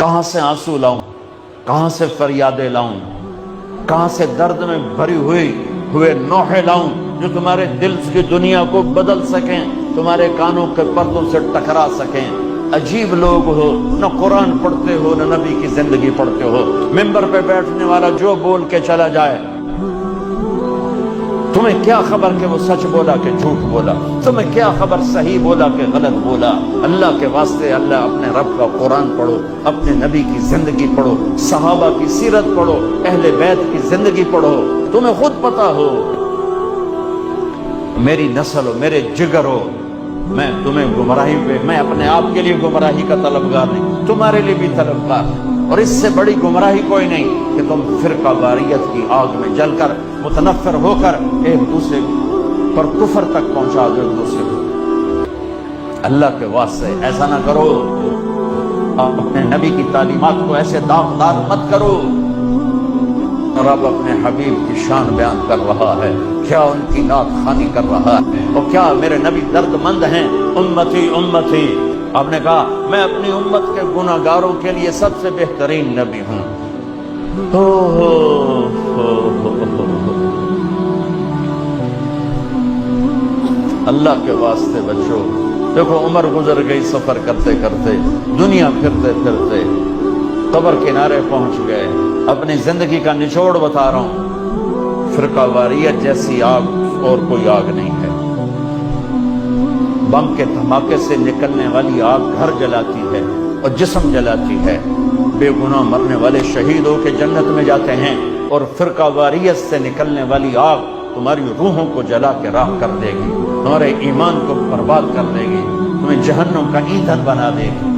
کہاں سے آنسو لاؤں، کہاں سے فریادیں لاؤں، کہاں سے درد میں بھری ہوئے نوحے لاؤں جو تمہارے دل کی دنیا کو بدل سکیں، تمہارے کانوں کے پردوں سے ٹکرا سکیں۔ عجیب لوگ ہو، نہ قرآن پڑھتے ہو نہ نبی کی زندگی پڑھتے ہو۔ ممبر پہ بیٹھنے والا جو بول کے چلا جائے، تمہیں کیا خبر کہ وہ سچ بولا کہ جھوٹ بولا، تمہیں کیا خبر صحیح بولا کہ غلط بولا۔ اللہ کے واسطے اللہ اپنے رب کا قرآن پڑھو، اپنے نبی کی زندگی پڑھو، صحابہ کی سیرت پڑھو، اہل بیت کی زندگی پڑھو۔ تمہیں خود پتا ہو، میری نسل ہو، میرے جگر ہو، میں تمہیں گمراہی پہ، میں اپنے آپ کے لیے گمراہی کا طلبگار نہیں، تمہارے لیے بھی طلبگار نہیں۔ اور اس سے بڑی گمراہی کوئی نہیں کہ تم فرقہ واریت کی آگ میں جل کر متنفر ہو کر ایک دوسرے پر کفر تک پہنچا دو ایک دوسرے کو۔ اللہ کے واسطے ایسا نہ کرو، اپنے نبی کی تعلیمات کو ایسے داغدار مت کرو۔ رب اپنے حبیب کی شان بیان کر رہا ہے، کیا ان کی نعت خوانی کر رہا ہے، اور کیا میرے نبی درد مند ہیں۔ امتی امتی، آپ نے کہا میں اپنی امت کے گناہگاروں کے لیے سب سے بہترین نبی ہوں۔ اللہ کے واسطے بچو، دیکھو عمر گزر گئی سفر کرتے کرتے، دنیا پھرتے پھرتے قبر کنارے پہنچ گئے۔ اپنی زندگی کا نچوڑ بتا رہا ہوں، فرقہ واریت جیسی آگ اور کوئی آگ نہیں ہے۔ بم کے دھماکے سے نکلنے والی آگ گھر جلاتی ہے اور جسم جلاتی ہے، بے گناہ مرنے والے شہید ہو کے جنت میں جاتے ہیں، اور فرقہ واریت سے نکلنے والی آگ تمہاری روحوں کو جلا کے راکھ کر دے گی، تمہارے ایمان کو برباد کر دے گی، تمہیں جہنم کا ایندھن بنا دے گی۔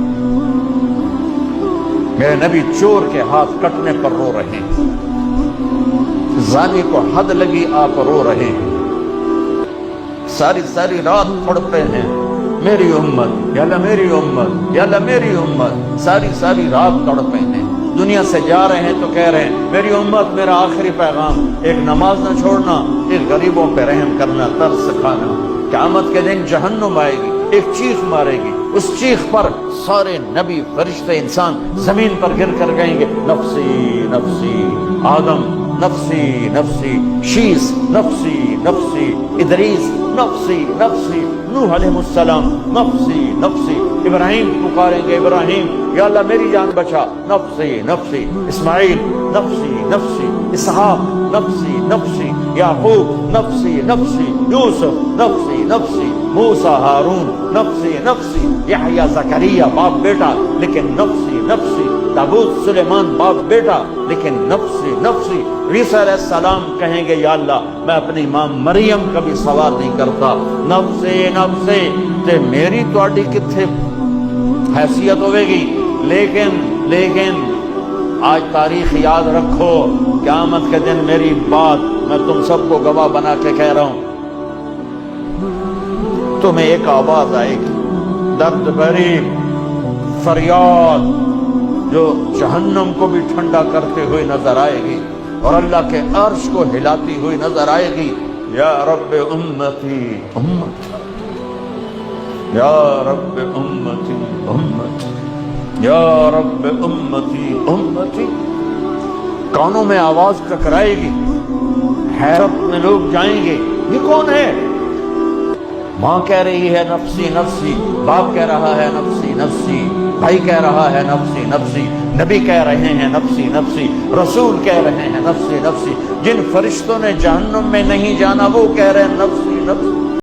میرے نبی چور کے ہاتھ کٹنے پر رو رہے ہیں، زانی کو حد لگی آپ رو رہے ہیں، ساری ساری رات تڑپے ہیں، میری امت یا اللہ میری امت یا اللہ میری امت، ساری ساری رات تڑپے ہیں۔ دنیا سے جا رہے ہیں تو کہہ رہے ہیں میری امت، میرا آخری پیغام ایک نماز نہ چھوڑنا، ایک غریبوں پہ رحم کرنا، ترس کھانا۔ قیامت کے دن جہنم آئے گی، ایک چیخ مارے گی، اس چیخ پر سارے نبی فرشتے انسان زمین پر گر کر کہیں گے نفسی نفسی، آدم نفسی نفسی، شیس نفسی نفسی، ادریس نفسی نفسی، نوح علیہ السلام نفسی نفسی، ابراہیم پکاریں گے ابراہیم یا اللہ میری جان بچا، نفسی نفسی، اسماعیل نفسی نفسی، اسحاق نفسی نفسی، یعقوب نفسی نفسی، یوسف نفسی نفسی، موسیٰ ہارون نفسی نفسی، یحییٰ زکریا باپ بیٹا لیکن نفسی نفسی، داؤد سلیمان باپ بیٹا لیکن نفسی نفسی۔ عیسیٰ علیہ السلام کہیں گے یا اللہ میں اپنی ماں مریم کا بھی سوال نہیں کرتا، نفسی نفسی۔ تے میری تواڈی کتھے حیثیت ہوئے گی، لیکن آج تاریخ یاد رکھو، قیامت کے دن میری بات میں تم سب کو گواہ بنا کے کہہ رہا ہوں، تمہیں ایک آواز آئے گی، درد بھری فریاد جو جہنم کو بھی ٹھنڈا کرتے ہوئے نظر آئے گی اور اللہ کے عرش کو ہلاتی ہوئی نظر آئے گی، یا رب امتی امتی، یا رب امتی امتی، یا رب امتی امتی۔ کانوں میں آواز ٹکرائے گی، حیرت میں لوگ جائیں گے یہ کون ہے؟ ماں کہہ رہی ہے نفسی نفسی، باپ کہہ رہا ہے نفسی نفسی، بھائی کہہ رہا ہے نفسی نفسی، نبی کہہ رہے ہیں نفسی نفسی، رسول کہہ رہے ہیں نفسی نفسی، جن فرشتوں نے جہنم میں نہیں جانا وہ کہہ رہے ہیں نفسی نفسی۔